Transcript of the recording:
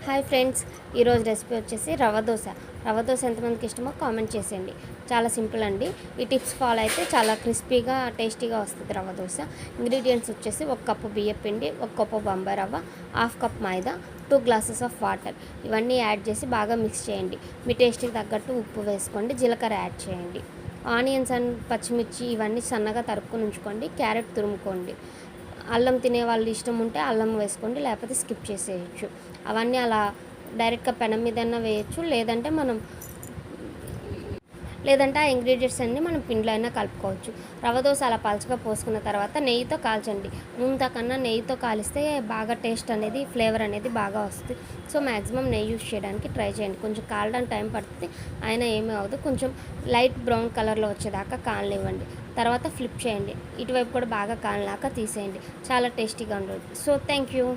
Hi friends, ఈరోజు recipe వచ్చేసి రవ్వ దోశ. రవ్వ దోశ ఎంతమందికి ఇష్టమో కామెంట్ చేసేయండి. చాలా సింపుల్ అండి. ఈ టిప్స్ ఫాలో అయితే చాలా క్రిస్పీగా టేస్టీగా వస్తుంది రవ్వ దోశ. ఇంగ్రీడియంట్స్ వచ్చేసి 1 కప్పు బియ్యం పిండి, 1 కప్పు బొంబాయి రవ్వ, 1/2 cup maida, 2 glasses of water. ఇవన్నీ యాడ్ చేసి బాగా మిక్స్ చేయండి. మీ టేస్ట్కి తగ్గట్టు ఉప్పు వేసుకోండి, జీలకర్ర యాడ్ చేయండి. ఆనియన్స్ అండ్ పచ్చిమిర్చి ఇవన్నీ సన్నగా తరుపుకొని ఉంచుకోండి. క్యారెట్ తురుముకోండి. అల్లం తినే వాళ్ళు ఇష్టం ఉంటే అల్లం వేసుకోండి, లేకపోతే స్కిప్ చేసేయచ్చు. అవన్నీ అలా డైరెక్ట్గా పెనం మీదన్నా వేయచ్చు, లేదంటే ఆ ఇంగ్రీడియంట్స్ అన్నీ మనం పిండిలో అయినా కలుపుకోవచ్చు. రవ్వ దోశ అలా పలుచగా పోసుకున్న తర్వాత నెయ్యితో కాల్చండి. నూనెతో కన్నా నెయ్యితో కాలిస్తే బాగా టేస్ట్ అనేది, ఫ్లేవర్ అనేది బాగా వస్తుంది. సో మ్యాక్సిమం నెయ్యి యూస్ చేయడానికి ట్రై చేయండి. కొంచెం కాలడానికి టైం పడుతుంది, అయినా ఏమీ అవ్వదు. కొంచెం లైట్ బ్రౌన్ కలర్లో వచ్చేదాకా కాలనివ్వండి. తర్వాత ఫ్లిప్ చేయండి. ఇటువైపు కూడా బాగా కాలినాక తీసేయండి. చాలా టేస్టీగా ఉంటుంది. So thank you.